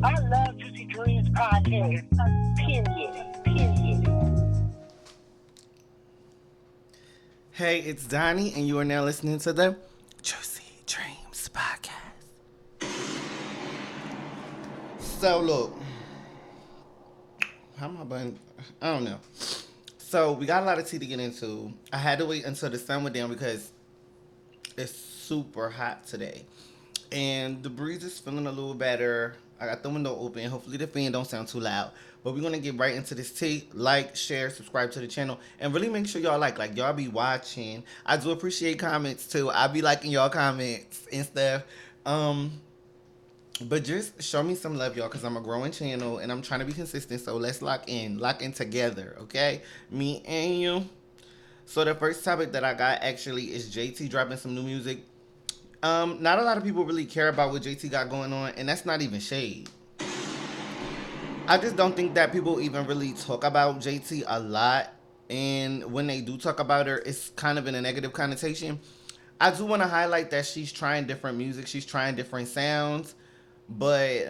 I love Juicy Dreams podcast. Period. Hey, it's Donnie, and you are now listening to the Juicy Dreams podcast. So, look, how am I button? I don't know. So, we got a lot of tea to get into. I had to wait until the sun went down because it's super hot today. And the breeze is feeling a little better. I got the window open. Hopefully the fan don't sound too loud. But we're gonna get right into this tea. Like, share, subscribe to the channel, and really make sure y'all like y'all be watching. I do appreciate comments too. I be liking y'all comments and stuff. But just show me some love, y'all, because I'm a growing channel and I'm trying to be consistent. So let's lock in together, okay? Me and you. So the first topic that I got actually is JT dropping some new music. Not a lot of people really care about what JT got going on, and that's not even shade. I just don't think that people even really talk about JT a lot, and when they do talk about her, it's kind of in a negative connotation. I do want to highlight that she's trying different music, she's trying different sounds, but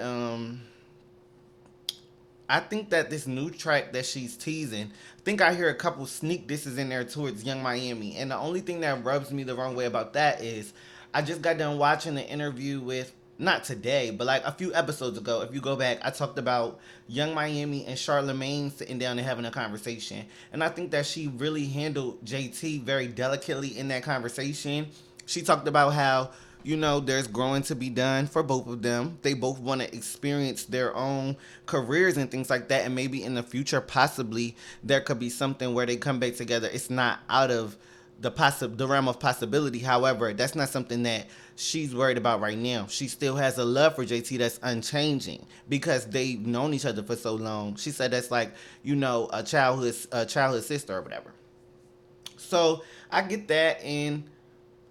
I think that this new track that she's teasing, I think I hear a couple sneak disses in there towards Young Miami, and the only thing that rubs me the wrong way about that is I just got done watching the interview with, not today, but like a few episodes ago. If you go back, I talked about Young Miami and Charlemagne sitting down and having a conversation. And I think that she really handled JT very delicately in that conversation. She talked about how, there's growing to be done for both of them. They both want to experience their own careers and things like that. And maybe in the future, possibly, there could be something where they come back together. It's not out of the realm of possibility. However, that's not something that she's worried about right now. She still has a love for JT that's unchanging because they've known each other for so long. She said that's like, a childhood sister or whatever. So I get that, and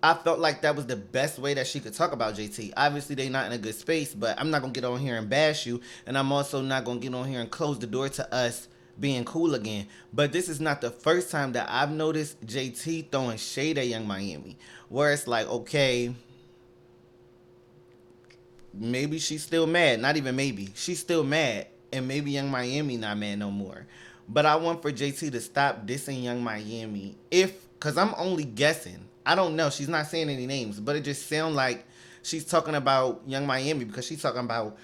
I felt like that was the best way that she could talk about JT. Obviously, they not in a good space, but I'm not gonna get on here and bash you, and I'm also not gonna get on here and close the door to us being cool again. But this is not the first time that I've noticed JT throwing shade at Young Miami, where it's like, okay, maybe she's still mad. Not even maybe. She's still mad, and maybe Young Miami not mad no more. But I want for JT to stop dissing Young Miami. Because I'm only guessing. I don't know. She's not saying any names, but it just sounds like she's talking about Young Miami because she's talking about,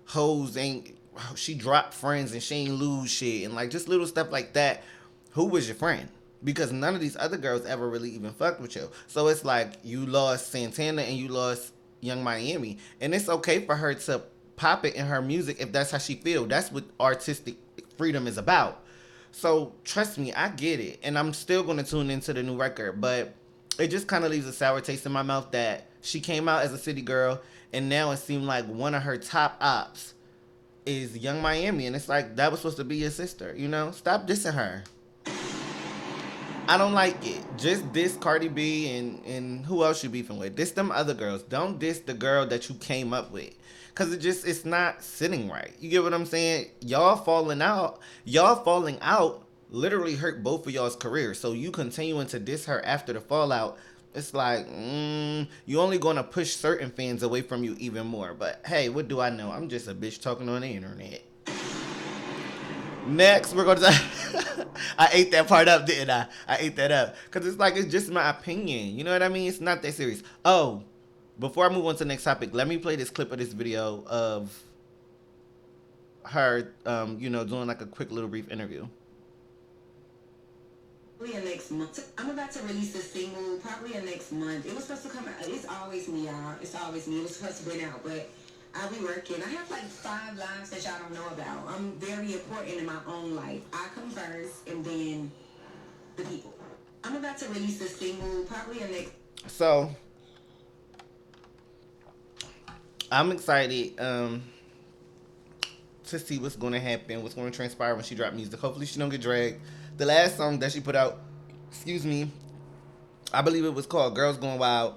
hoes ain't, she dropped friends and she ain't lose shit and like just little stuff like that. Who was your friend? Because none of these other girls ever really even fucked with you. So it's like you lost Santana and you lost Young Miami. And it's okay for her to pop it in her music if that's how she feel. That's what artistic freedom is about. So trust me, I get it. And I'm still going to tune into the new record. But it just kind of leaves a sour taste in my mouth that she came out as a city girl and now it seemed like one of her top ops is Young Miami. And it's like, that was supposed to be your sister, Stop dissing her. I don't like it. Just diss Cardi B and who else you beefing with. Diss them other girls. Don't diss the girl that you came up with. Because it's not sitting right. You get what I'm saying? Y'all falling out literally hurt both of y'all's careers. So you continuing to diss her after the fallout, it's like, you only going to push certain fans away from you even more. But hey, what do I know? I'm just a bitch talking on the internet. Next, we're going to... I ate that part up, didn't I? I ate that up. Because it's just my opinion. You know what I mean? It's not that serious. Oh, before I move on to the next topic, let me play this clip of this video of her, doing like a quick little brief interview. Probably next month. I'm about to release a single probably next month. It was supposed to come out. It's always me, y'all. It's always me. It was supposed to be out, but I'll be working. I have like 5 lives that y'all don't know about. I'm very important in my own life. I come first and then the people. I'm about to release a single probably next. So I'm excited to see what's going to happen, what's going to transpire when she drops music. Hopefully she don't get dragged. The last song that she put out, I believe it was called Girls Going Wild.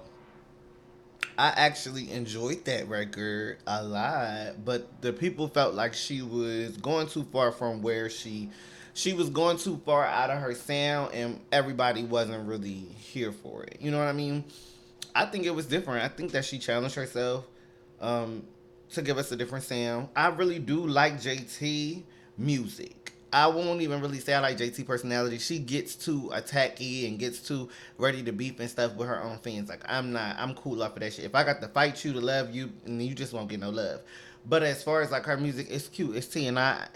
I actually enjoyed that record a lot, but the people felt like she was going too far from where she was going too far out of her sound, and everybody wasn't really here for it. You know what I mean? I think it was different. I think that she challenged herself to give us a different sound. I really do like JT music. I won't even really say I like JT personality. She gets too attacky and gets too ready to beef and stuff with her own fans. Like I'm not. I'm cool off of that shit. If I got to fight you to love you, and you just won't get no love. But as far as like her music, it's cute. It's T and I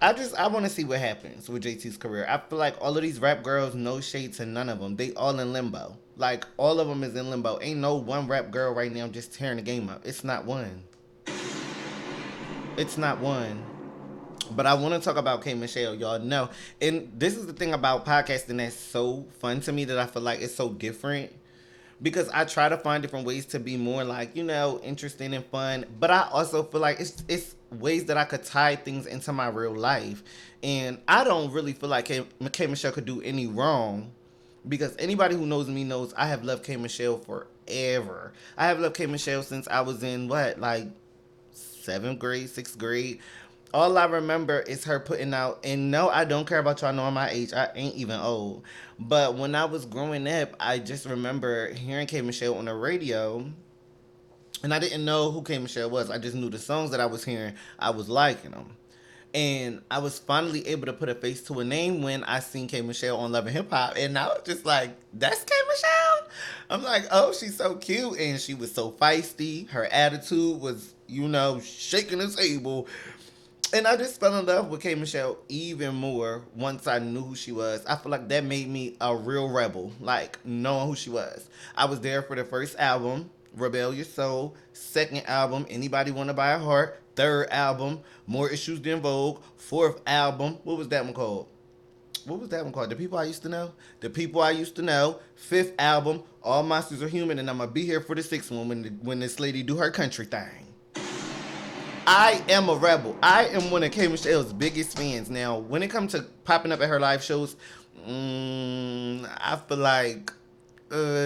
want to see what happens with JT's career. I feel like all of these rap girls, no shade to none of them. They all in limbo. Like all of them is in limbo. Ain't no one rap girl right now just tearing the game up. It's not one. It's not one. But I want to talk about K Michelle, y'all know. And this is the thing about podcasting that's so fun to me that I feel like it's so different. Because I try to find different ways to be more like, interesting and fun. But I also feel like it's ways that I could tie things into my real life. And I don't really feel like K Michelle could do any wrong. Because anybody who knows me knows I have loved K Michelle forever. I have loved K Michelle since I was in like 7th grade, 6th grade. All I remember is her putting out, and no, I don't care about y'all knowing my age. I ain't even old. But when I was growing up, I just remember hearing K Michelle on the radio, and I didn't know who K Michelle was. I just knew the songs that I was hearing, I was liking them. And I was finally able to put a face to a name when I seen K Michelle on Love and Hip Hop, and I was just like, "That's K Michelle." I'm like, "Oh, she's so cute," and she was so feisty. Her attitude was, shaking the table. And I just fell in love with K Michelle even more once I knew who she was. I feel like that made me a real rebel, like knowing who she was. I was there for the first album, Rebellious Soul. Second album, Anybody Wanna Buy a Heart. Third album, More Issues Than Vogue. Fourth album, what was that one called? The People I Used to Know? The People I Used to Know. Fifth album, All Monsters Are Human, and I'm gonna be here for the sixth one when this lady do her country thing. I am a rebel. I am one of K Michelle's biggest fans. Now, when it comes to popping up at her live shows, I feel like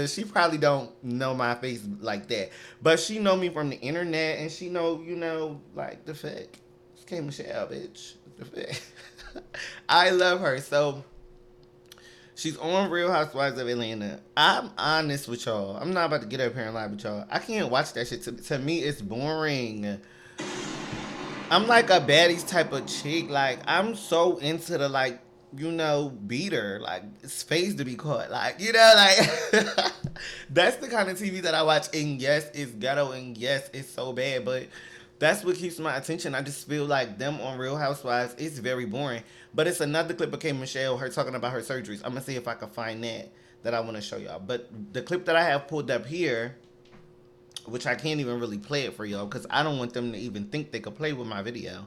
she probably don't know my face like that. But she know me from the internet, and she know, like the fact. It's K Michelle, bitch. The fact. I love her. So, she's on Real Housewives of Atlanta. I'm honest with y'all. I'm not about to get up here and lie with y'all. I can't watch that shit. To me, it's boring. I'm like a baddies type of chick. Like, I'm so into the, beater. Like, it's phase to be caught. Like, that's the kind of TV that I watch. And yes, it's ghetto. And yes, it's so bad. But that's what keeps my attention. I just feel like them on Real Housewives, it's very boring. But it's another clip of K Michelle, her talking about her surgeries. I'm going to see if I can find that I want to show y'all. But the clip that I have pulled up here, which I can't even really play it for y'all because I don't want them to even think they could play with my video.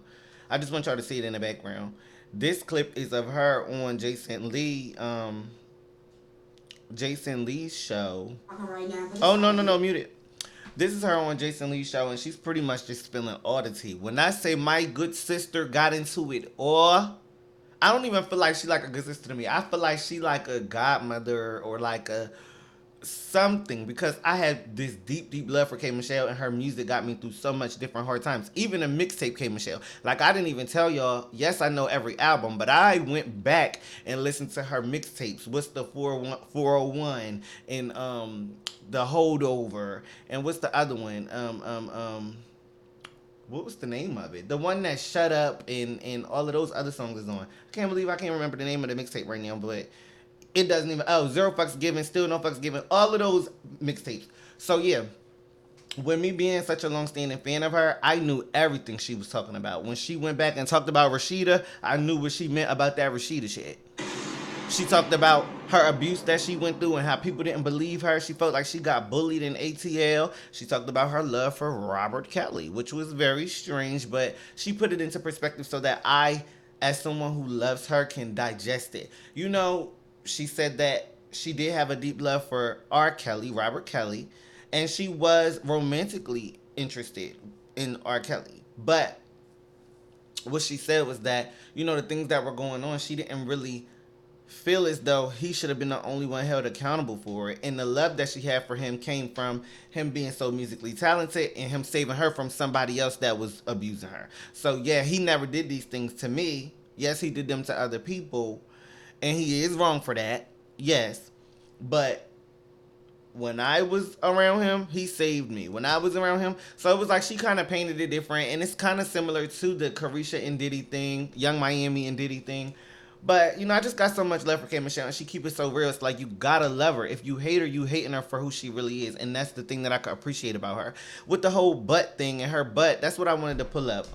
I just want y'all to see it in the background. This clip is of her on Jason Lee's show. Oh, no, mute it. This is her on Jason Lee's show, and she's pretty much just spilling all the tea. When I say my good sister got into it, or I don't even feel like she like a good sister to me. I feel like she like a godmother or like a something, because I had this deep love for K Michelle, and her music got me through so much different hard times. Even a mixtape K Michelle. Like, I didn't even tell y'all, yes, I know every album, but I went back and listened to her mixtapes. What's the 401 and the Holdover, and what's the other one? What was the name of it? The one that Shut Up and all of those other songs is on. I can't believe I can't remember the name of the mixtape right now, but it doesn't even, Zero Fucks Given, Still No Fucks Given, all of those mixtapes. So yeah, with me being such a long-standing fan of her, I knew everything she was talking about. When she went back and talked about Rashida, I knew what she meant about that Rashida shit. She talked about her abuse that she went through and how people didn't believe her. She felt like she got bullied in ATL. She talked about her love for Robert Kelly, which was very strange, but she put it into perspective so that I, as someone who loves her, can digest it. She said that she did have a deep love for Robert Kelly, and she was romantically interested in R. Kelly. But what she said was that, the things that were going on, she didn't really feel as though he should have been the only one held accountable for it. And the love that she had for him came from him being so musically talented and him saving her from somebody else that was abusing her. So yeah, he never did these things to me. Yes, he did them to other people. And he is wrong for that, yes. But when I was around him, he saved me. When I was around him, so it was like she kind of painted it different, and it's kind of similar to the Carisha and Diddy thing, Young Miami and Diddy thing. But I just got so much love for K Michelle, and she keep it so real. It's like you gotta love her. If you hate her, you hating her for who she really is, and that's the thing that I could appreciate about her. With the whole butt thing and her butt, that's what I wanted to pull up.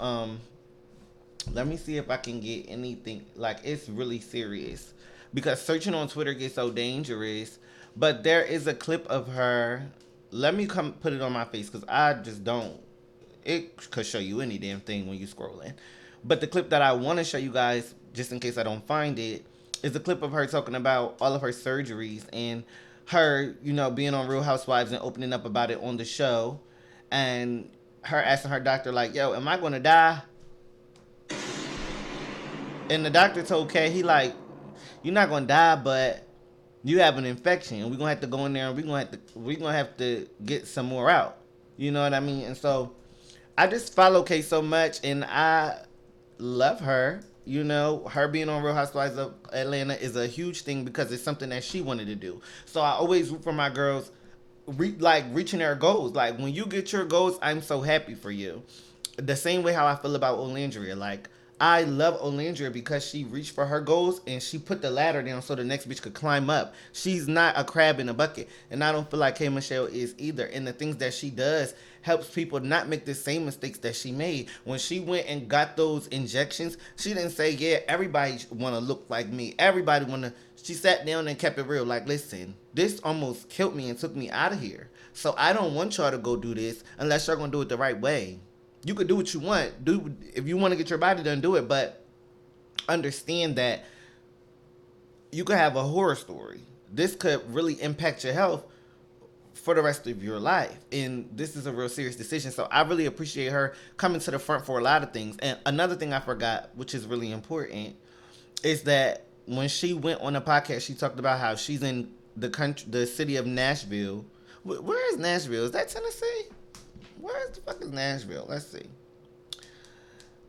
Let me see if I can get anything. Like, it's really serious because searching on Twitter gets so dangerous. But there is a clip of her. Let me come put it on my face because I just don't. It could show you any damn thing when you scrolling. But the clip that I want to show you guys, just in case I don't find it, is a clip of her talking about all of her surgeries and her, being on Real Housewives and opening up about it on the show, and her asking her doctor like, "Yo, am I gonna die?" And the doctor told Kay, he like, "You're not gonna die, but you have an infection, and we're gonna have to go in there, and we're gonna have to get some more out." You know what I mean? And so I just follow Kay so much, and I love her. Her being on Real Housewives of Atlanta is a huge thing because it's something that she wanted to do. So I always root for my girls, reaching their goals. Like, when you get your goals, I'm so happy for you. The same way how I feel about Olandria. Like, I love Olandria because she reached for her goals and she put the ladder down so the next bitch could climb up. She's not a crab in a bucket. And I don't feel like K Michelle is either. And the things that she does helps people not make the same mistakes that she made. When she went and got those injections, she didn't say, "Yeah, everybody want to look like me. Everybody want to." She sat down and kept it real. Like, "Listen, this almost killed me and took me out of here. So I don't want y'all to go do this unless y'all going to do it the right way. You could do what you want. If you want to get your body done, do it. But understand that you could have a horror story. This could really impact your health for the rest of your life. And this is a real serious decision." So I really appreciate her coming to the front for a lot of things. And another thing I forgot, which is really important, is that when she went on the podcast, she talked about how she's in the city of Nashville. Where is Nashville? Is that Tennessee? Where the fuck is Nashville?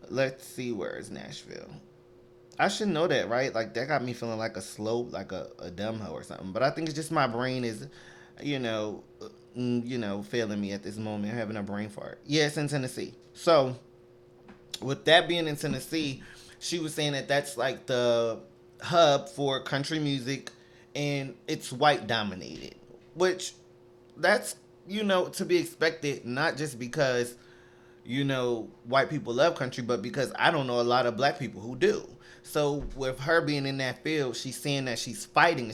Let's see where is Nashville. I should know that, right? Like, that got me feeling like a slow, like a dumb hoe or something. But I think it's just my brain is, failing me at this moment, having a brain fart. Yeah, it's in Tennessee. So, with that being in Tennessee, she was saying that that's like the hub for country music, and it's white dominated, which that's to be expected, not just because white people love country, but because I don't know a lot of black people who do. So with her being in that field, she's saying that she's fighting,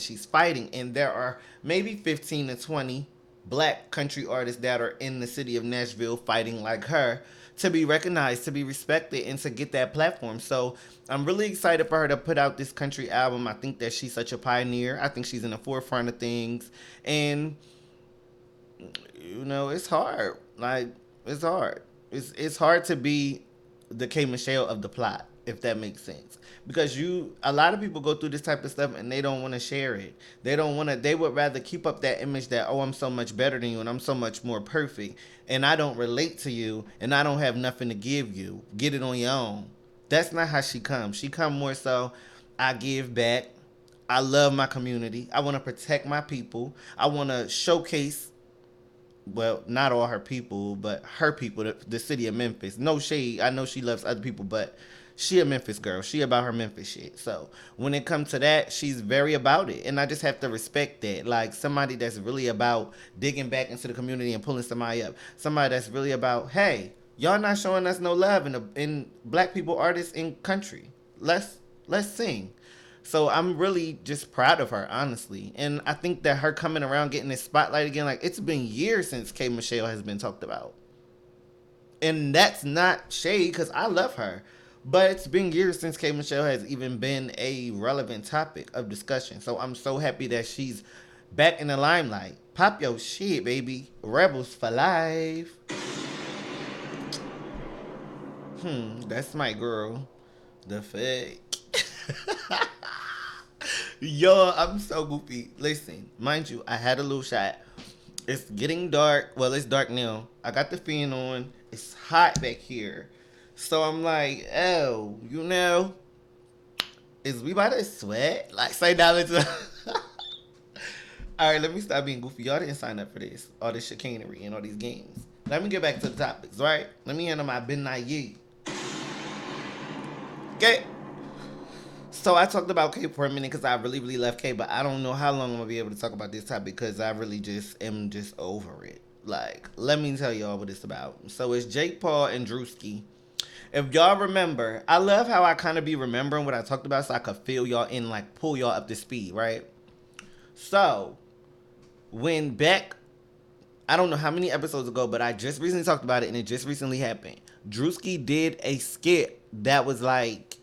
and there are maybe 15 to 20 black country artists that are in the city of Nashville fighting like her to be recognized, to be respected, and to get that platform. So I'm really excited for her to put out this country album. I think that she's such a pioneer. I think she's in the forefront of things, and it's hard. Like, it's hard. It's hard to be the K Michelle of the plot, if that makes sense. Because a lot of people go through this type of stuff and they don't want to share it. They would rather keep up that image that, "Oh, I'm so much better than you and I'm so much more perfect and I don't relate to you and I don't have nothing to give you. Get it on your own." That's not how she comes. She come more so, "I give back. I love my community. I want to protect my people. I want to showcase," well, not all her people, but her people, the city of Memphis. No shade. I know she loves other people, but she a Memphis girl. She about her Memphis shit. So when it comes to that, she's very about it. And I just have to respect that. Like, somebody that's really about digging back into the community and pulling somebody up. Somebody that's really about, "Hey, y'all not showing us no love in black people artists in country. Let's sing." So I'm really just proud of her, honestly. And I think that her coming around, getting this spotlight again, like, it's been years since K Michelle has been talked about. And that's not shade, because I love her. But it's been years since K Michelle has even been a relevant topic of discussion. So I'm so happy that she's back in the limelight. Pop your shit, baby. Rebels for life. That's my girl. The fake. Yo, I'm so goofy. Listen, mind you, I had a little shot. It's getting dark. Well, it's dark now. I got the fan on. It's hot back here. So I'm like, "Oh, is we about to sweat?" Like, say down into All right, let me stop being goofy. Y'all didn't sign up for this. All this chicanery and all these games. Let me get back to the topics, right? Let me handle my midnight yee. Okay. So I talked about K for a minute because I really, really love K, but I don't know how long I'm gonna be able to talk about this topic because I really just am just over it. Like, let me tell y'all what it's about. So it's Jake Paul and Druski. If y'all remember, I love how I kind of be remembering what I talked about so I could feel y'all in, like, pull y'all up to speed, right? So, when back, I don't know how many episodes ago, but I just recently talked about it and it just recently happened. Druski did a skit that was like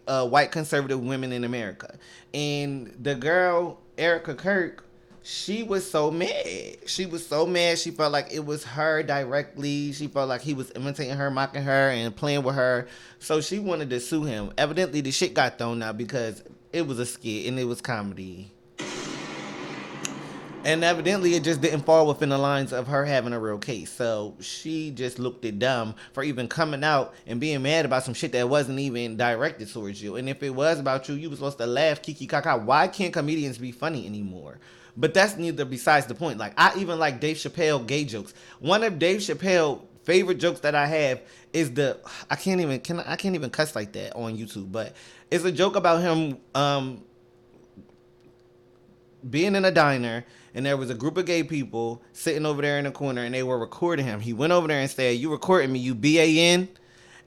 white conservative women in America. And the girl, Erica Kirk, she was so mad. She was so mad. She felt like it was her directly. She felt like he was imitating her, mocking her, and playing with her. So she wanted to sue him. Evidently, the shit got thrown out because it was a skit and it was comedy. And evidently, it just didn't fall within the lines of her having a real case. So she just looked at dumb for even coming out and being mad about some shit that wasn't even directed towards you. And if it was about you, you were supposed to laugh, kiki kaka. Why can't comedians be funny anymore? But that's neither besides the point. Like, I even like Dave Chappelle gay jokes. One of Dave Chappelle favorite jokes that I have is I can't even cuss like that on YouTube, but it's a joke about him being in a diner and there was a group of gay people sitting over there in the corner and they were recording him. He went over there and said, "You recording me, you BAN?"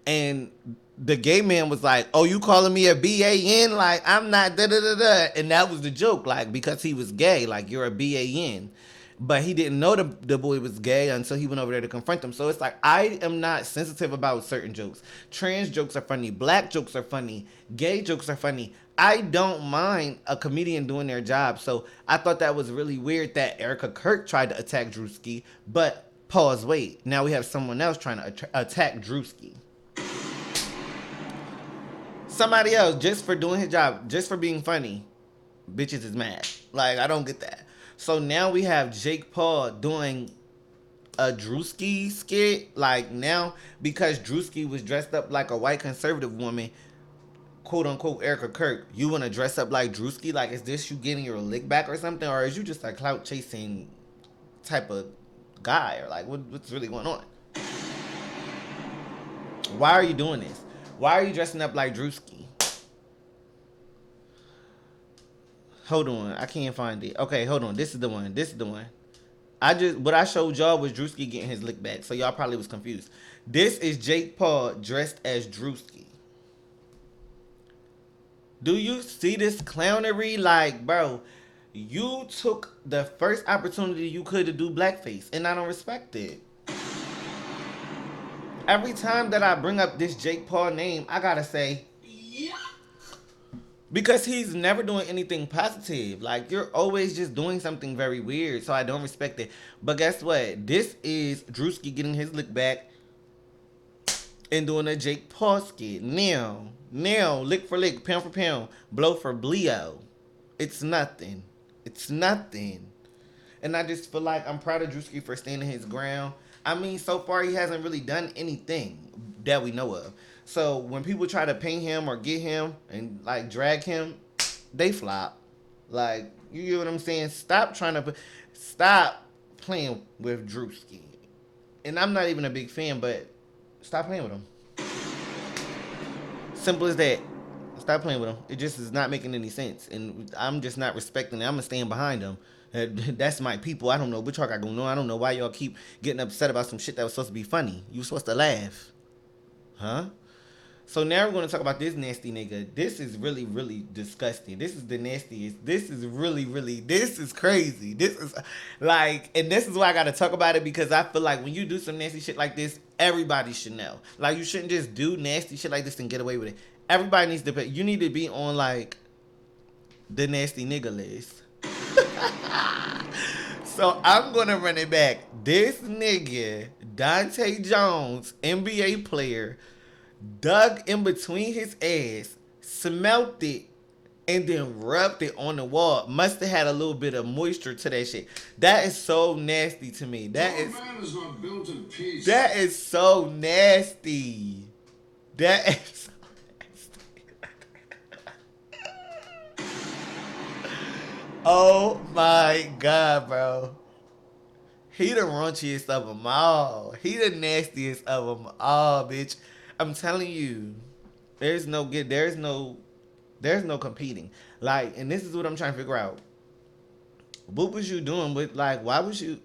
And the gay man was like, "Oh, you calling me a BAN? Like, I'm not da da da da." And that was the joke, like, because he was gay, like, you're a BAN. But he didn't know the boy was gay until he went over there to confront him. So it's like, I am not sensitive about certain jokes. Trans jokes are funny. Black jokes are funny. Gay jokes are funny. I don't mind a comedian doing their job. So I thought that was really weird that Erica Kirk tried to attack Druski. But pause, wait. Now we have someone else trying to attack Druski. Somebody else, just for doing his job, just for being funny, bitches is mad. Like, I don't get that. So now we have Jake Paul doing a Druski skit. Like, now, because Druski was dressed up like a white conservative woman, quote unquote Erica Kirk, you want to dress up like Druski? Like, is this you getting your lick back or something? Or is you just a clout chasing type of guy? Or like, what's really going on? Why are you doing this? Why are you dressing up like Druski? Hold on, I can't find it. Okay, hold on. This is the one. What I showed y'all was Druski getting his lick back, so y'all probably was confused. This is Jake Paul dressed as Druski. Do you see this clownery? Like, bro, you took the first opportunity you could to do blackface, and I don't respect it. Every time that I bring up this Jake Paul name, I gotta say, yeah. Because he's never doing anything positive. Like, you're always just doing something very weird, so I don't respect it. But guess what? This is Druski getting his lick back and doing a Jake Paul skit. Now, lick for lick, pound for pound, blow for bleo. It's nothing. And I just feel like I'm proud of Druski for standing his ground. I mean, so far he hasn't really done anything that we know of. So when people try to paint him or get him and like drag him, they flop. Like, you get what I'm saying? Stop playing with Druski. And I'm not even a big fan, but stop playing with him. Simple as that. Stop playing with him. It just is not making any sense. And I'm just not respecting it. I'm going to stand behind him. That's my people. I don't know what y'all got going on. I don't know why y'all keep getting upset about some shit that was supposed to be funny. You were supposed to laugh. Huh? So now we're going to talk about this nasty nigga. This is really, really disgusting. This is the nastiest. This is crazy. This is like, and this is why I got to talk about it, because I feel like when you do some nasty shit like this, everybody should know. Like, you shouldn't just do nasty shit like this and get away with it. Everybody needs to you need to be on like the nasty nigga list. So I'm going to run it back. This nigga, Dahntay Jones, NBA player, dug in between his ass, smelt it, and then rubbed it on the wall. Must have had a little bit of moisture to that shit. That is so nasty to me. That is not built in peace. That is so nasty. That is so nasty. Oh my God, bro. He the raunchiest of them all. He the nastiest of them all, bitch. I'm telling you, there's no good. There's no competing. Like, and this is what I'm trying to figure out. What was you doing with, like, why was you?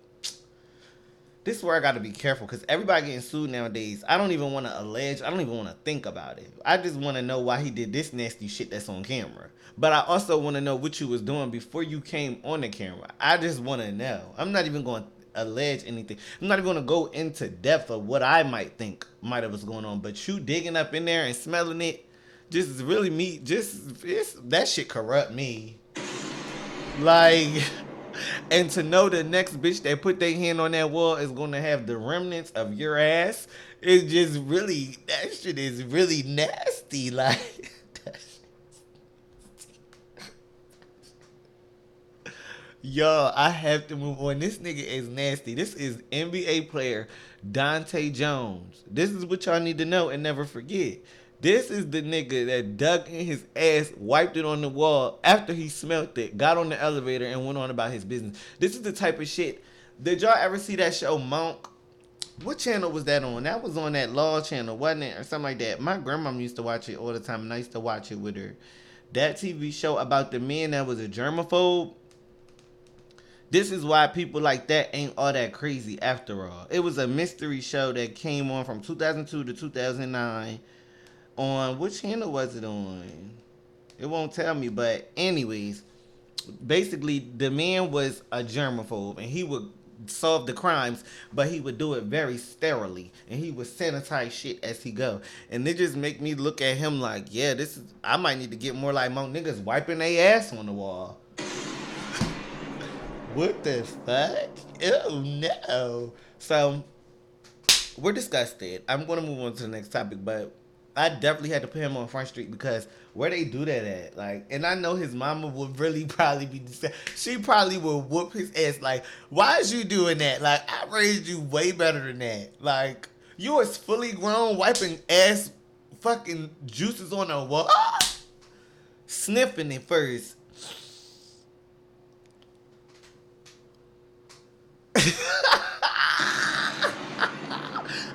This is where I got to be careful because everybody getting sued nowadays. I don't even want to allege. I don't even want to think about it. I just want to know why he did this nasty shit that's on camera. But I also want to know what you was doing before you came on the camera. I just want to know. I'm not even going to allege anything. I'm not even going to go into depth of what I might think might have was going on. But you digging up in there and smelling it, just really me. That shit corrupt me. Like, and to know the next bitch that put their hand on that wall is gonna have the remnants of your ass, it's just really, that shit is really nasty. Like, yo, I have to move on. This nigga is nasty. This is NBA player Dahntay Jones. This is what y'all need to know and never forget. This is the nigga that dug in his ass, wiped it on the wall after he smelt it, got on the elevator, and went on about his business. This is the type of shit. Did y'all ever see that show Monk? What channel was that on? That was on that Law channel, wasn't it? Or something like that. My grandmom used to watch it all the time, and I used to watch it with her. That TV show about the man that was a germaphobe. This is why people like that ain't all that crazy after all. It was a mystery show that came on from 2002 to 2009. On which channel was it on? It won't tell me, but anyways, basically the man was a germaphobe and he would solve the crimes, but he would do it very sterilely and he would sanitize shit as he go. And it just make me look at him like, yeah, this is, I might need to get more like more niggas wiping their ass on the wall. What the fuck? Oh no. So we're disgusted. I'm gonna move on to the next topic, but I definitely had to put him on Front Street because where they do that at, like, and I know his mama would really probably be, she probably would whoop his ass. Like, why is you doing that? Like, I raised you way better than that. Like, you was fully grown, wiping ass, fucking juices on the wall, sniffing it first.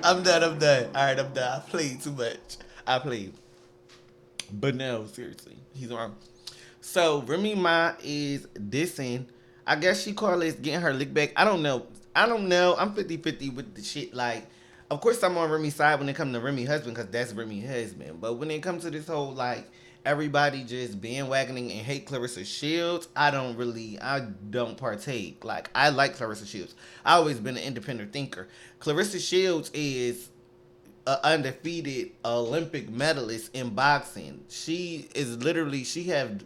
I'm done. All right, I'm done. I played too much. I played. But no, seriously, he's wrong. So Remy Ma is dissing. I guess she called it getting her lick back. I don't know. I'm 50-50 with the shit. Like, of course I'm on Remy's side when it comes to Remy husband because that's Remy's husband. But when it comes to this whole like everybody just bandwagoning and hate Claressa Shields, I don't partake. Like, I like Claressa Shields. I always been an independent thinker. Claressa Shields is an undefeated Olympic medalist in boxing. She have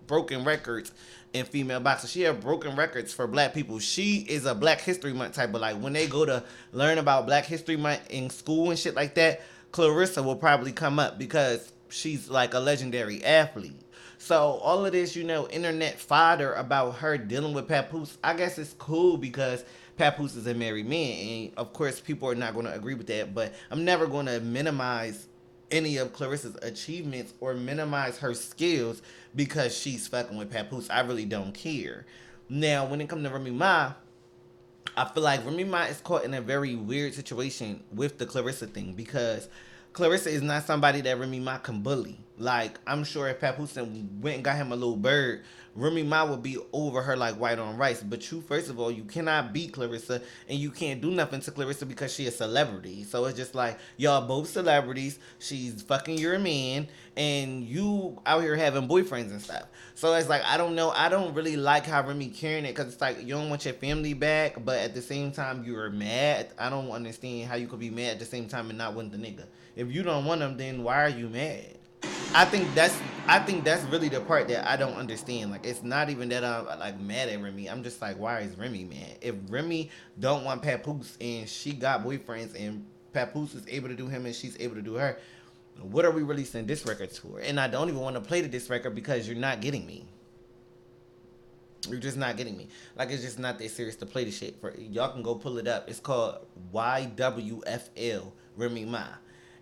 broken records in female boxing. She have broken records for black people. She is a Black History Month type of, like, when they go to learn about Black History Month in school and shit like that, Claressa will probably come up because she's like a legendary athlete. So all of this, internet fodder about her dealing with Papoose, I guess it's cool because Papoose is a married man, and of course people are not going to agree with that. But I'm never going to minimize any of Claressa's achievements or minimize her skills because she's fucking with Papoose. I really don't care. Now, when it comes to Remy Ma, I feel like Remy Ma is caught in a very weird situation with the Claressa thing because Claressa is not somebody that Remy Ma can bully. Like, I'm sure if Papoose went and got him a little bird, Remy Ma would be over her like white on rice. But you, first of all, you cannot beat Claressa and you can't do nothing to Claressa because she a celebrity. So it's just like, y'all both celebrities. She's fucking your man and you out here having boyfriends and stuff. So it's like, I don't know. I don't really like how Remy carrying it because it's like, you don't want your family back, but at the same time, you're mad. I don't understand how you could be mad at the same time and not want the nigga. If you don't want him, then why are you mad? I think that's really the part that I don't understand. Like, it's not even that I'm like mad at Remy. I'm just like, why is Remy mad? If Remy don't want Papoose and she got boyfriends and Papoose is able to do him and she's able to do her, what are we releasing this record for? And I don't even want to play to this record because you're not getting me. You're just not getting me. Like, it's just not that serious to play the shit for. Y'all can go pull it up. It's called YWFL Remy Ma.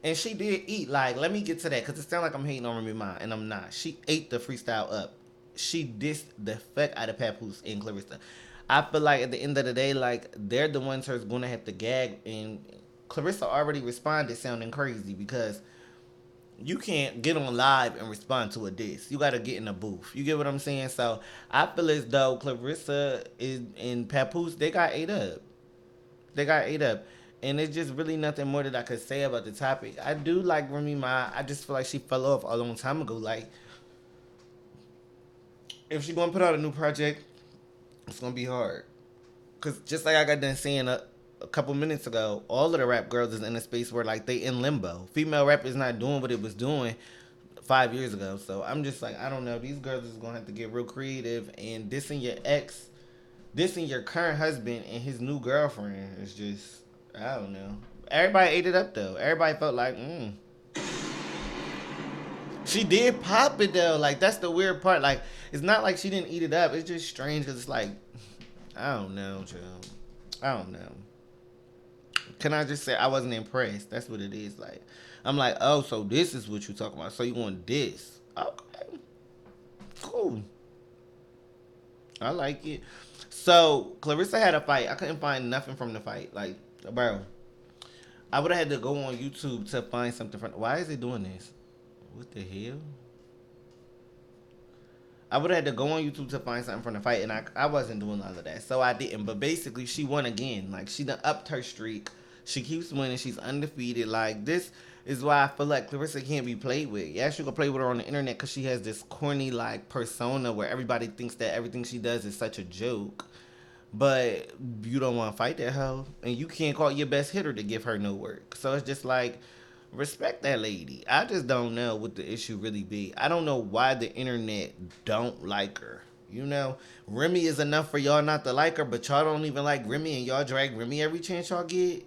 And she did eat. Like, let me get to that because it sounds like I'm hating on Remy Ma, and I'm not. She ate the freestyle up. she dissed the fuck out of Papoose and Claressa. I feel like at the end of the day, like they're the ones who's gonna have to gag, and Claressa already responded sounding crazy because you can't get on live and respond to a diss. You gotta get in a booth. You get what I'm saying? So I feel as though Claressa is and Papoose, they got ate up. They got ate up. And it's just really nothing more that I could say about the topic. I do like Remy Ma. I just feel like she fell off a long time ago. Like, if she gonna put out a new project, it's gonna be hard. Cause just like I got done saying a couple minutes ago, all of the rap girls is in a space where like they in limbo. Female rap is not doing what it was doing 5 years ago. So I'm just like, I don't know. These girls is gonna have to get real creative, and dissing your ex, dissing your current husband and his new girlfriend is just, I don't know. Everybody ate it up though. Everybody felt like, She did pop it though. Like that's the weird part. Like it's not like she didn't eat it up. It's just strange because it's like, I don't know, Joe. I don't know. Can I just say I wasn't impressed? That's what it is. Like I'm like, oh, so this is what you talking about. So you want this? Okay, cool. I like it. So Claressa had a fight. I couldn't find nothing from the fight. Like, bro, I would have had to go on YouTube to find something from. Why is it doing this? What the hell? I would have had to go on YouTube to find something from the fight, and I wasn't doing all of that, so I didn't. But basically, she won again. Like she done upped her streak. She keeps winning. She's undefeated. Like this is why I feel like Claressa can't be played with. Yeah, you can play with her on the internet because she has this corny like persona where everybody thinks that everything she does is such a joke. But you don't want to fight that hoe, and you can't call your best hitter to give her no work. So it's just like respect that lady. I just don't know what the issue really be. I don't know why the internet don't like her. You know, Remy is enough for y'all not to like her, but y'all don't even like Remy, and y'all drag Remy every chance y'all get.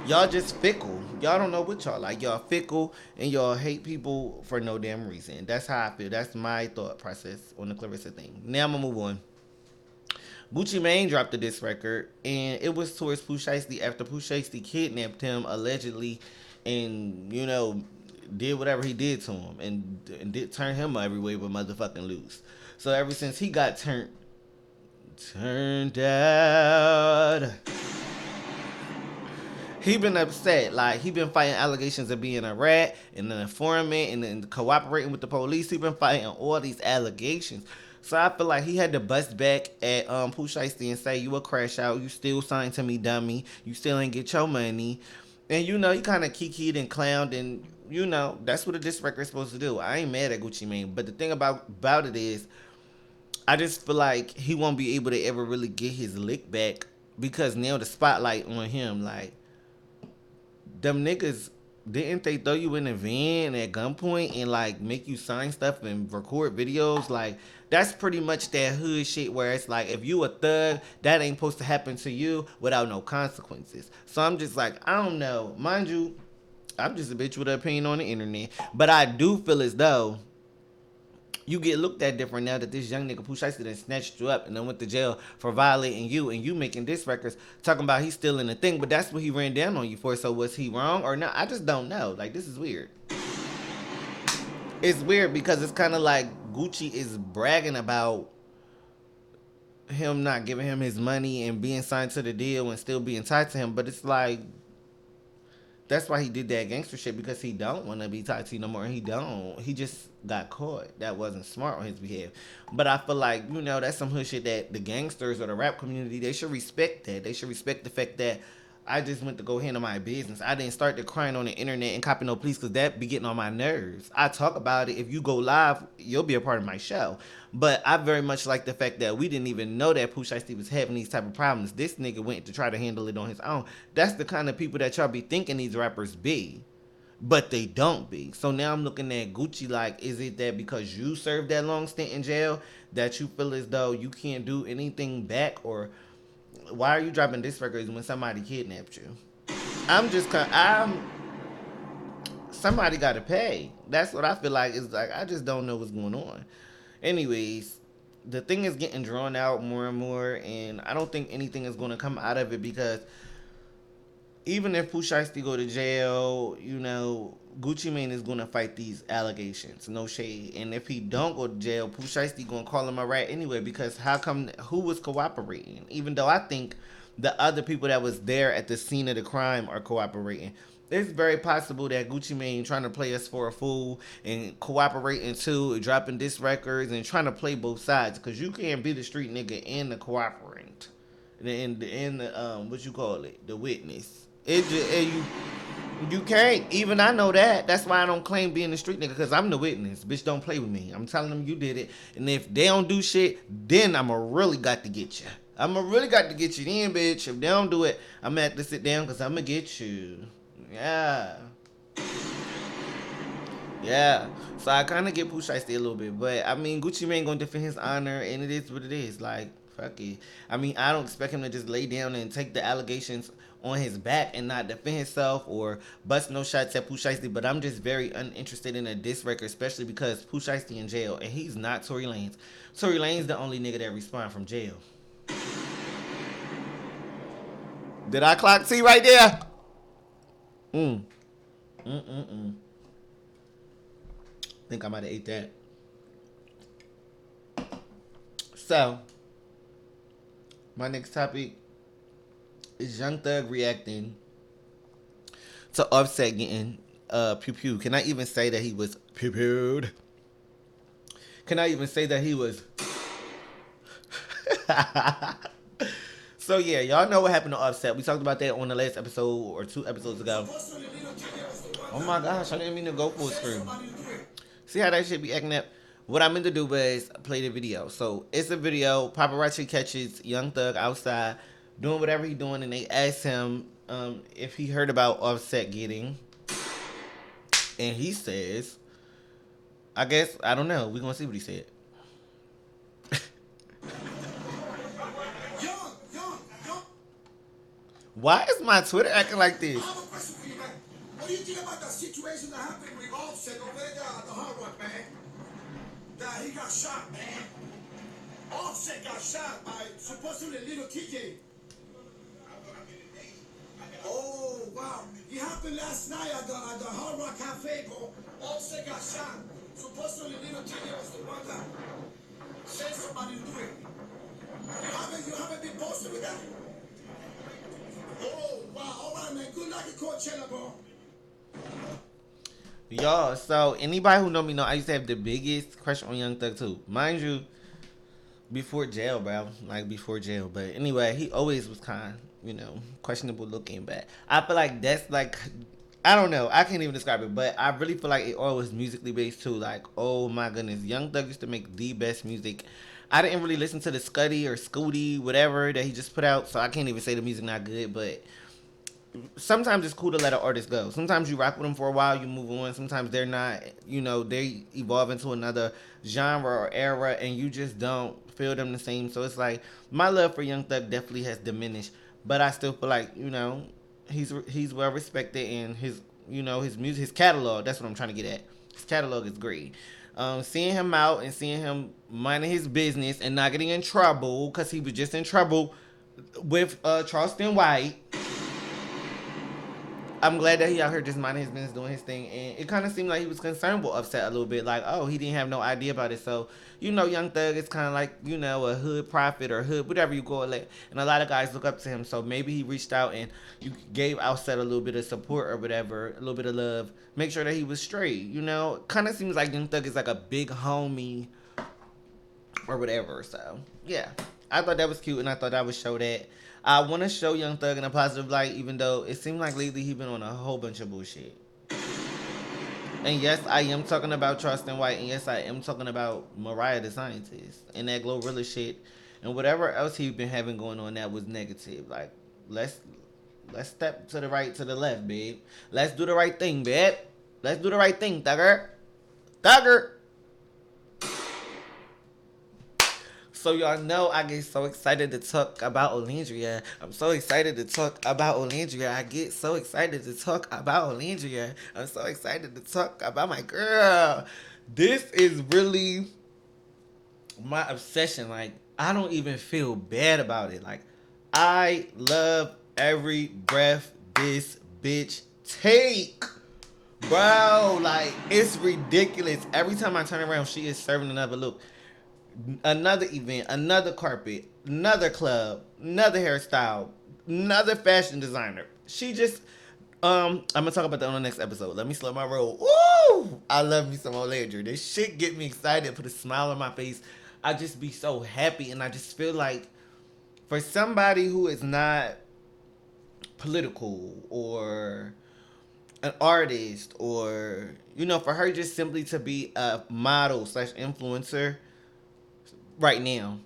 Y'all just fickle. Y'all don't know what y'all like. Y'all fickle, and y'all hate people for no damn reason. That's how I feel. That's my thought process on the Claressa thing. Now I'm gonna move on. Gucci Mane dropped a diss record, and it was towards Pooh Shiesty after Pooh Shiesty kidnapped him allegedly, and did whatever he did to him, and did turn him every way but motherfucking loose. So ever since he got turned out, he been upset. Like he been fighting allegations of being a rat and an informant and then cooperating with the police. He been fighting all these allegations. So I feel like he had to bust back at Pooh Shiesty and say, you a crash out. You still signed to me, dummy. You still ain't get your money. And, he kind of kikied and clowned. And, that's what a diss record is supposed to do. I ain't mad at Gucci Mane. But the thing about it is, I just feel like he won't be able to ever really get his lick back because now the spotlight on him. Like, them niggas, didn't they throw you in a van at gunpoint and, like, make you sign stuff and record videos? Like, that's pretty much that hood shit where it's like, if you a thug, that ain't supposed to happen to you without no consequences. So I'm just like, I don't know. Mind you, I'm just a bitch with an opinion on the internet. But I do feel as though you get looked at different now that this young nigga Pooh Shiesty done snatched you up and then went to jail for violating you, and you making diss records talking about he's still in the thing, but that's what he ran down on you for. So was he wrong or not? I just don't know. Like, this is weird. It's weird because it's kind of like Gucci is bragging about him not giving him his money and being signed to the deal and still being tied to him, but it's like, that's why he did that gangster shit, because he don't want to be tied to you no more. And he just got caught. That wasn't smart on his behalf. But I feel like, that's some hood shit that the gangsters or the rap community, they should respect that. They should respect the fact that I just went to go handle my business. I didn't start to crying on the internet and copy no police because that be getting on my nerves. I talk about it. If you go live, you'll be a part of my show. But I very much like the fact that we didn't even know that Pooh Shiesty was having these type of problems. This nigga went to try to handle it on his own. That's the kind of people that y'all be thinking these rappers be. But they don't be. So now I'm looking at Gucci like, is it that because you served that long stint in jail that you feel as though you can't do anything back? Or why are you dropping diss records when somebody kidnapped you? Somebody got to pay. That's what I feel like. It's like, I just don't know what's going on. Anyways, the thing is getting drawn out more and more, and I don't think anything is going to come out of it because even if Pooh Shiesty go to jail, you know, Gucci Mane is gonna fight these allegations. No shade. And if he don't go to jail, Pooh Shiesty gonna call him a rat anyway. Because how come who was cooperating? Even though I think the other people that was there at the scene of the crime are cooperating. It's very possible that Gucci Mane trying to play us for a fool and cooperating too, dropping diss records and trying to play both sides. Because you can't be the street nigga and the cooperant, and the what you call it, the witness. It just you can't. Even I know that. That's why I don't claim being the street nigga, because I'm the witness. Bitch, don't play with me. I'm telling them you did it. And if they don't do shit, then I'ma really got to get you. I'ma really got to get you then, bitch. If they don't do it, I'ma have to sit down because I'ma get you. Yeah. Yeah. So I kind of get Pooh Shiesty a little bit. But, I mean, Gucci Mane going to defend his honor, and it is what it is. Like, fuck it. I mean, I don't expect him to just lay down and take the allegations on his back and not defend himself or bust no shots at Pooh Shiesty. But I'm just very uninterested in a diss record, especially because Pooh Shiesty in jail, and he's not Tory Lanez. Tory Lanez the only nigga that respond from jail. Did I clock T right there? Think I might have ate that. So, my next topic is Young Thug reacting to Offset getting pew pew. Can I even say that he was pew pewed? Can I even say that he was? So yeah, y'all know what happened to Offset. We talked about that on the last episode or 2 episodes ago. Oh my gosh, I didn't mean to go full screen. See how that shit be acting up? What I meant to do was play the video. So it's a video. Paparazzi catches Young Thug outside doing whatever he doing, and they ask him if he heard about Offset getting. And he says, I guess, I don't know. We're going to see what he said. Why is my Twitter acting like this? I have a question for you, man. What do you think about the situation that happened with Offset over there at the Hard Rock, man? That he got shot, man. Offset got shot by supposedly little TJ. Oh, wow. It happened last night at the Hard Rock Cafe, bro. Offset got shot. Supposedly little TJ was the one that sent somebody to do it. You haven't been posted with that? Oh, wow. All right, man. Good luck at Coachella, bro. Y'all, so anybody who know me know I used to have the biggest crush on Young Thug too. Mind you, before jail, bro. Like, before jail. But anyway, he always was kind, questionable looking. But I feel like that's like, I don't know. I can't even describe it. But I really feel like it all was musically based too. Like, oh my goodness. Young Thug used to make the best music. I didn't really listen to the Scuddy or Scooty, whatever, that he just put out. So I can't even say the music not good. But sometimes it's cool to let an artist go. Sometimes you rock with them for a while, you move on. Sometimes they're not, they evolve into another genre or era, and you just don't feel them the same. So it's like, my love for Young Thug definitely has diminished, but I still feel like, he's well respected, and his music, his catalog, that's what I'm trying to get at. His catalog is great. Seeing him out and seeing him minding his business and not getting in trouble, because he was just in trouble with Charleston White. I'm glad that he out here just minding his business, doing his thing. And it kind of seemed like he was concerned with Offset a little bit. Like, oh, he didn't have no idea about it. So, Young Thug is kind of like, a hood prophet or hood, whatever you call it. And a lot of guys look up to him. So maybe he reached out and you gave Offset a little bit of support or whatever, a little bit of love. Make sure that he was straight, Kind of seems like Young Thug is like a big homie or whatever. So, yeah. I thought that was cute, and I thought I would show that. I want to show Young Thug in a positive light, even though it seemed like lately he's been on a whole bunch of bullshit. And yes, I am talking about Charleston White, and yes, I am talking about Mariah the Scientist and that Glorilla shit and whatever else he's been having going on that was negative. Like, let's step to the right, to the left, babe. Let's do the right thing, babe. Let's do the right thing, Thugger. Thugger. So y'all know I get so excited to talk about Olandria. I'm so excited to talk about Olandria. I get so excited to talk about Olandria. I'm so excited to talk about my girl. This is really my obsession. Like, I don't even feel bad about it. Like, I love every breath this bitch take? Bro, like, it's ridiculous. Every time I turn around, she is serving another look. Another event, another carpet, another club, another hairstyle, another fashion designer. She just, I'm gonna talk about that on the next episode. Let me slow my roll. Woo! I love me some Olandria. This shit get me excited, put a smile on my face. I just be so happy, and I just feel like for somebody who is not political or an artist, or for her just simply to be a model slash influencer right now,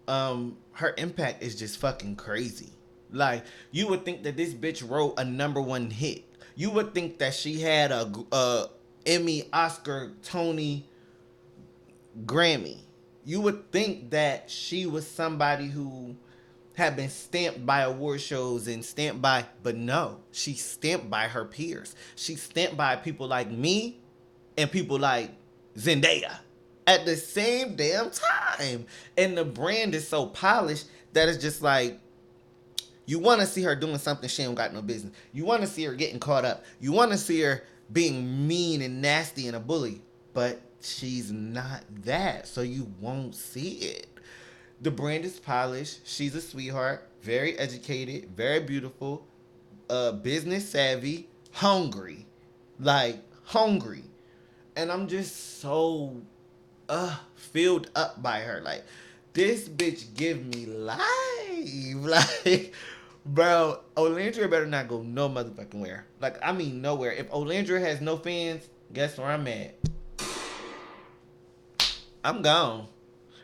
her impact is just fucking crazy. Like, you would think that this bitch wrote a #1 hit. You would think that she had a Emmy, Oscar, Tony, Grammy. You would think that she was somebody who had been stamped by award shows and stamped by, but no, she's stamped by her peers. She's stamped by people like me and people like Zendaya at the same damn time. And the brand is so polished that it's just like, you want to see her doing something she ain't got no business. You want to see her getting caught up. You want to see her being mean and nasty and a bully. But she's not that, so you won't see it. The brand is polished. She's a sweetheart, very educated, very beautiful, business savvy, hungry. Like, hungry. And I'm just so filled up by her. Like, this bitch give me life. Like, bro, Olandria better not go no motherfucking where. Like, I mean nowhere. If Olandria has no fans, guess where I'm at? I'm gone.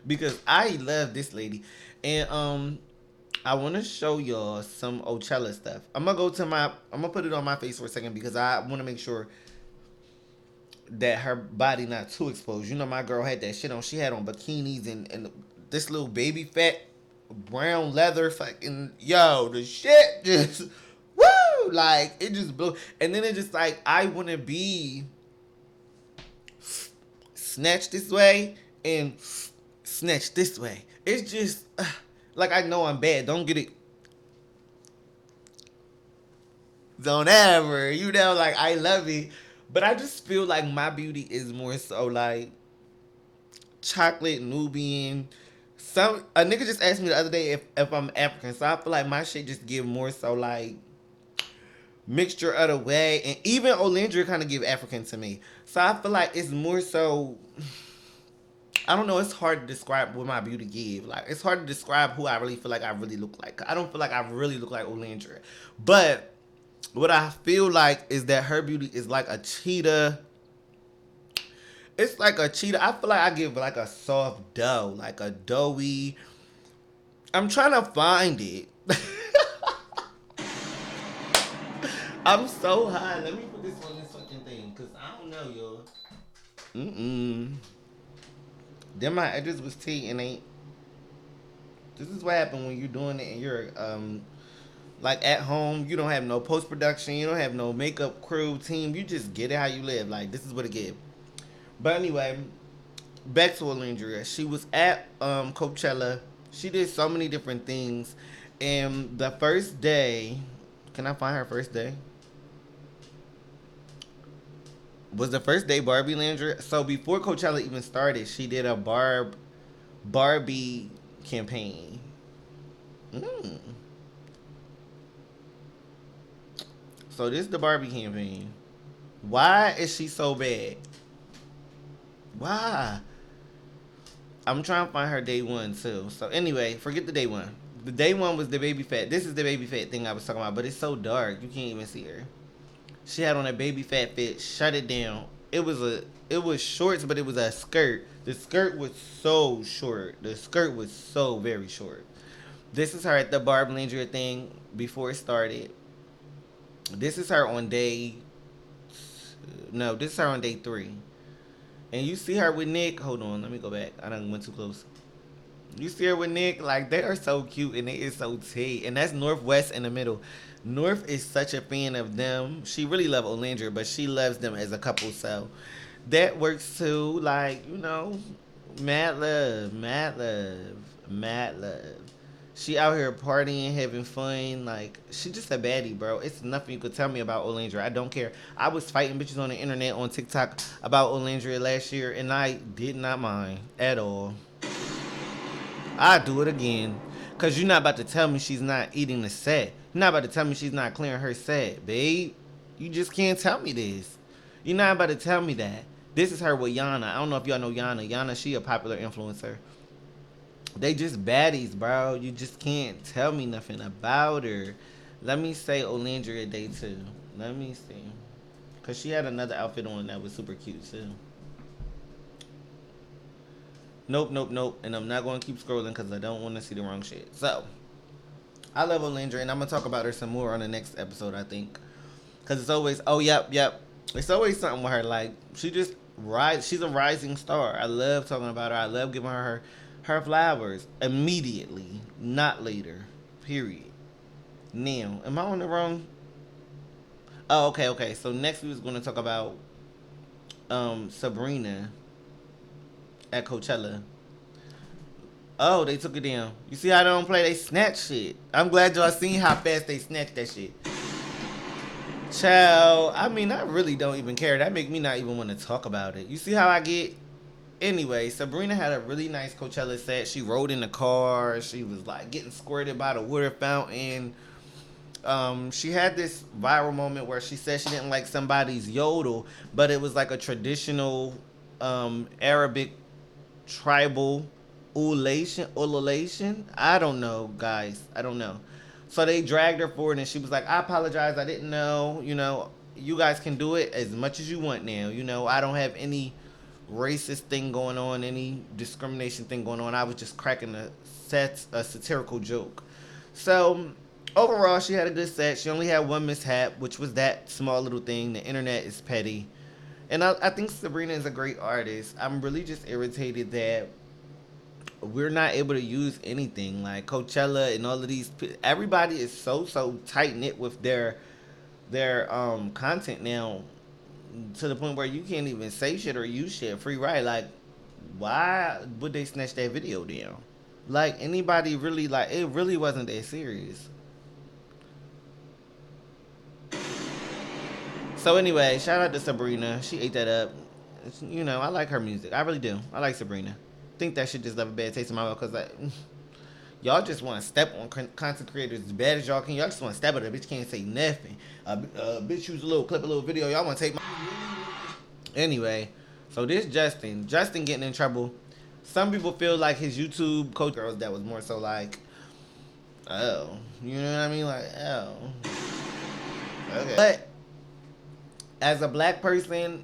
Because I love this lady. And I want to show y'all some Coachella stuff. I'm going to put it on my face for a second because I want to make sure that her body not too exposed. My girl had that shit on. She had on bikinis and this little baby fat brown leather fucking, the shit just, woo! Like, it just blew. And then it just like, I want to be snatched this way and snatched this way. It's just, like, I know I'm bad. Don't get it. Don't ever. Like, I love it. But I just feel like my beauty is more so like chocolate, Nubian. A nigga just asked me the other day if I'm African. So I feel like my shit just give more so like mixture of the way. And even Olandria kind of give African to me. So I feel like it's more so, I don't know, it's hard to describe what my beauty give. Like, it's hard to describe who I really feel like I really look like. I don't feel like I really look like Olandria. But what I feel like is that her beauty is like a cheetah. It's like a cheetah. I feel like I give like a soft dough. Like a doughy. I'm trying to find it. I'm so high. Let me put this on this fucking thing. Because I don't know, y'all. Then my edges was tea and ain't. This is what happened when you're doing it and you're like at home. You don't have no post production. You don't have no makeup crew team. You just get it how you live. Like, this is what it gives. But anyway, back to Olandria. She was at Coachella. She did so many different things. And the first day, can I find her first day? Was the first day Barbie Landria? So before Coachella even started, she did a Barbie campaign. So this is the Barbie campaign. Why is she so bad? Why? I'm trying to find her day one too. So anyway, forget the day one. The day one was the baby fat. This is the baby fat thing I was talking about, but it's so dark you can't even see her. She had on a baby fat fit, shut it down. It was shorts, but it was a skirt. The skirt was so short. The skirt was so very short. This is her at the Barbie Landria thing before it started. This is her on day. No, this is her on day 3. And you see her with Nick. Hold on, let me go back. I done went too close. You see her with Nick. Like, they are so cute and they is so tea. And that's Northwest in the middle. North is such a fan of them. She really loves Olandria, but she loves them as a couple. So that works too. Like, mad love. She out here partying, having fun. Like, she just a baddie, bro. It's nothing you could tell me about Olandria. I don't care. I was fighting bitches on the internet, on TikTok, about Olandria last year, and I did not mind at all. I'd do it again. Because you're not about to tell me she's not eating the set. You're not about to tell me she's not clearing her set, babe. You just can't tell me this. You're not about to tell me that. This is her with Yana. I don't know if y'all know Yana. Yana, she a popular influencer. They just baddies, bro. You just can't tell me nothing about her. Let me say Olandria day 2. Let me see. Because she had another outfit on that was super cute, too. Nope, nope, nope. And I'm not going to keep scrolling because I don't want to see the wrong shit. So, I love Olandria, and I'm going to talk about her some more on the next episode, I think. Because it's always, oh, yep. It's always something with her. Like, she's a rising star. I love talking about her. I love giving her flowers immediately, not later. Period. Now, am I on the wrong? Oh, okay. So next we was going to talk about Sabrina at Coachella. Oh, they took it down. You see how they don't play? They snatch shit. I'm glad y'all seen how fast they snatched that shit. Child, I mean, I really don't even care. That make me not even want to talk about it. You see how I get? Anyway, Sabrina had a really nice Coachella set. She rode in the car. She was like getting squirted by the water fountain. She had this viral moment where she said she didn't like somebody's yodel, but it was like a traditional Arabic tribal ululation. I don't know, guys. I don't know. So they dragged her forward and she was like, I apologize. I didn't know. You know, you guys can do it as much as you want now. You know, I don't have any racist thing going on, any discrimination thing going on. I was just cracking a satirical joke. So overall, she had a good set. She only had one mishap, which was that small little thing. The internet is petty. And I think Sabrina is a great artist. I'm really just irritated that we're not able to use anything like Coachella and all of these. Everybody is so tight knit with their content now, to the point where you can't even say shit or use shit free ride. Like, why would they snatch that video down? Like, anybody really, like, it really wasn't that serious. So anyway, shout out to Sabrina. She ate that up. You know, I like her music. I really do. I like Sabrina. Think that shit just left a bad taste in my mouth because like, y'all just want to step on content creators as bad as y'all can. Y'all just want to step at a bitch, can't say nothing. Bitch use a little clip, a little video. Y'all want to take my... Anyway, so this Justin getting in trouble. Some people feel like his YouTube coach girls, that was more so like, oh, you know what I mean? Like, oh. Okay. But as a black person,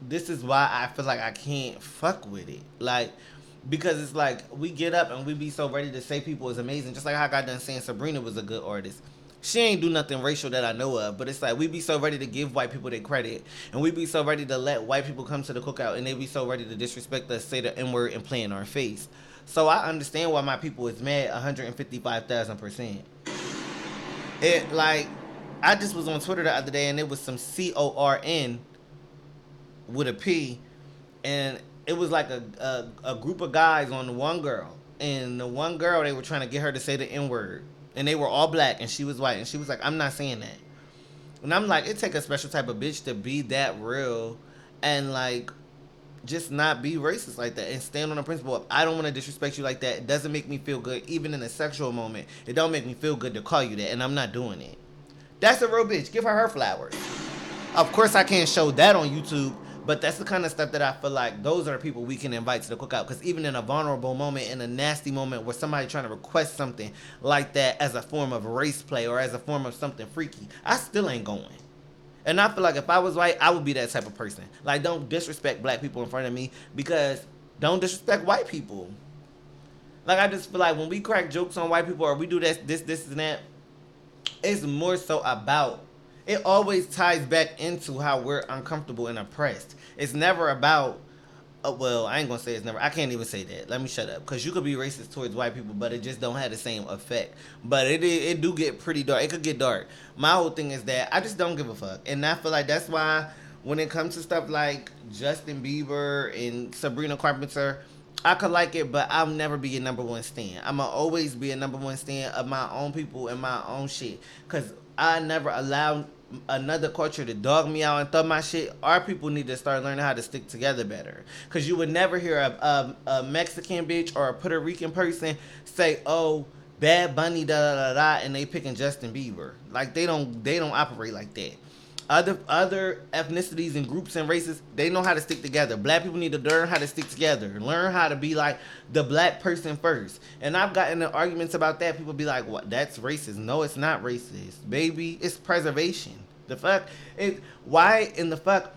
this is why I feel like I can't fuck with it. Like, because it's like, we get up and we be so ready to say people is amazing. Just like how I got done saying Sabrina was a good artist. She ain't do nothing racial that I know of. But it's like, we be so ready to give white people their credit. And we be so ready to let white people come to the cookout. And they be so ready to disrespect us, say the N-word, and play in our face. So I understand why my people is mad 155,000%. It, like, I just was on Twitter the other day and it was some CORN with a P, and it was like a group of guys on the one girl, and the one girl, they were trying to get her to say the N-word, and they were all black and she was white, and she was like, I'm not saying that. And I'm like, it take a special type of bitch to be that real and like just not be racist like that and stand on the principle of, I don't want to disrespect you like that. It doesn't make me feel good. Even in a sexual moment, it don't make me feel good to call you that, and I'm not doing it. That's a real bitch. Give her flowers. Of course I can't show that on YouTube, but that's the kind of stuff that I feel like those are the people we can invite to the cookout. Because even in a vulnerable moment, in a nasty moment where somebody trying to request something like that as a form of race play or as a form of something freaky, I still ain't going. And I feel like if I was white, I would be that type of person. Like, don't disrespect black people in front of me, because don't disrespect white people. Like, I just feel like when we crack jokes on white people or we do this and that, it's more so about, it always ties back into how we're uncomfortable and oppressed. It's never about, well, I ain't gonna say it's never, I can't even say that. Let me shut up. Because you could be racist towards white people, but it just don't have the same effect. But it do get pretty dark. It could get dark. My whole thing is that I just don't give a fuck. And I feel like that's why when it comes to stuff like Justin Bieber and Sabrina Carpenter, I could like it, but I'll never be a number one stan. I'ma always be a number one stan of my own people and my own shit. Cause I never allow another culture to dog me out and throw my shit. Our people need to start learning how to stick together better. Cause you would never hear a Mexican bitch or a Puerto Rican person say, "Oh, Bad Bunny da da da da," and they picking Justin Bieber. Like they don't operate like that. Other ethnicities and groups and races, they know how to stick together. Black people need to learn how to stick together. Learn how to be like the black person first. And I've gotten in arguments about that. People be like, "What? That's racist." No, it's not racist, baby. It's preservation. The fuck? Why in the fuck?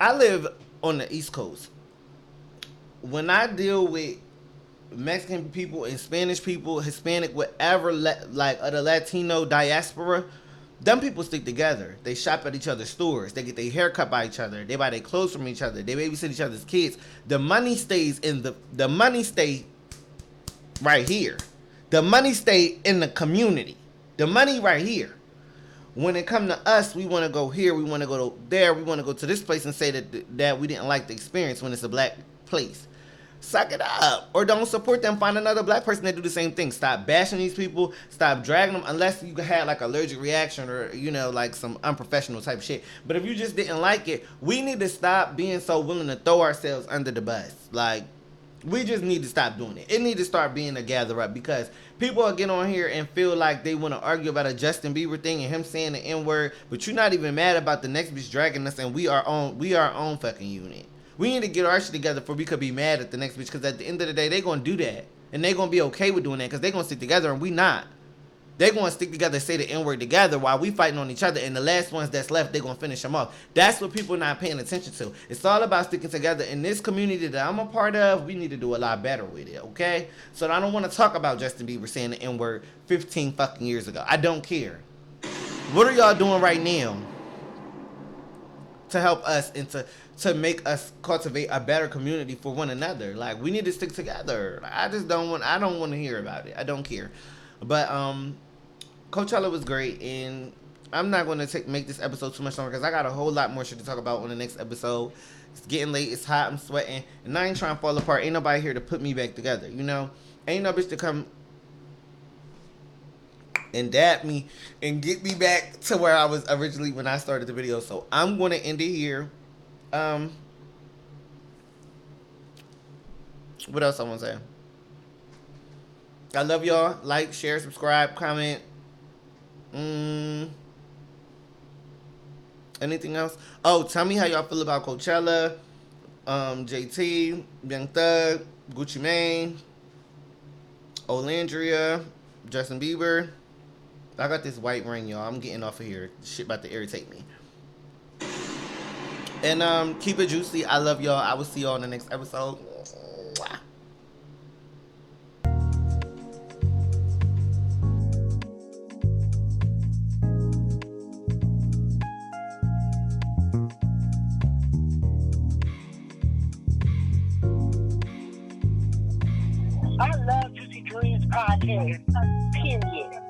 I live on the East Coast. When I deal with Mexican people and Spanish people, Hispanic, whatever, like the Latino diaspora, them people stick together. They shop at each other's stores. They get their hair cut by each other. They buy their clothes from each other. They babysit each other's kids. The money stays in the money stay right here. The money stay in the community. The money right here. When it come to us, we want to go here. We want to go there. We want to go to this place and say that we didn't like the experience when it's a black place. Suck it up, or don't support them. Find another black person that do the same thing. Stop bashing these people. Stop dragging them, unless you had like allergic reaction or like some unprofessional type shit. But if you just didn't like it, we need to stop being so willing to throw ourselves under the bus. Like, we just need to stop doing it. It need to start being a gather up, because people will get on here and feel like they want to argue about a Justin Bieber thing and him saying the N-word, but you're not even mad about the next bitch dragging us, and we are our own fucking unit. We need to get our shit together before we could be mad at the next bitch, because at the end of the day, they going to do that. And they going to be okay with doing that, because they going to stick together and we not. They going to stick together and say the N-word together while we fighting on each other, and the last ones that's left, they going to finish them off. That's what people not paying attention to. It's all about sticking together. In this community that I'm a part of, we need to do a lot better with it, okay? So I don't want to talk about Justin Bieber saying the N-word 15 fucking years ago. I don't care. What are y'all doing right now to help us and to make us cultivate a better community for one another? Like, we need to stick together. I don't want to hear about it. I don't care. But Coachella was great, and I'm not going to make this episode too much longer, because I got a whole lot more shit to talk about on the next episode. It's getting late, it's hot, I'm sweating, and I ain't trying to fall apart. Ain't nobody here to put me back together, you know? Ain't no bitch to come and dap me and get me back to where I was originally when I started the video. So I'm going to end it here. What else I want to say? I love y'all. Like, share, subscribe, comment. Anything else? Oh, tell me how y'all feel about Coachella, JT, Young Thug, Gucci Mane, Olandria, Justin Bieber. I got this white ring, y'all. I'm getting off of here. Shit about to irritate me. And keep it juicy. I love y'all. I will see y'all in the next episode. I love Juicy Dreams podcast. Period.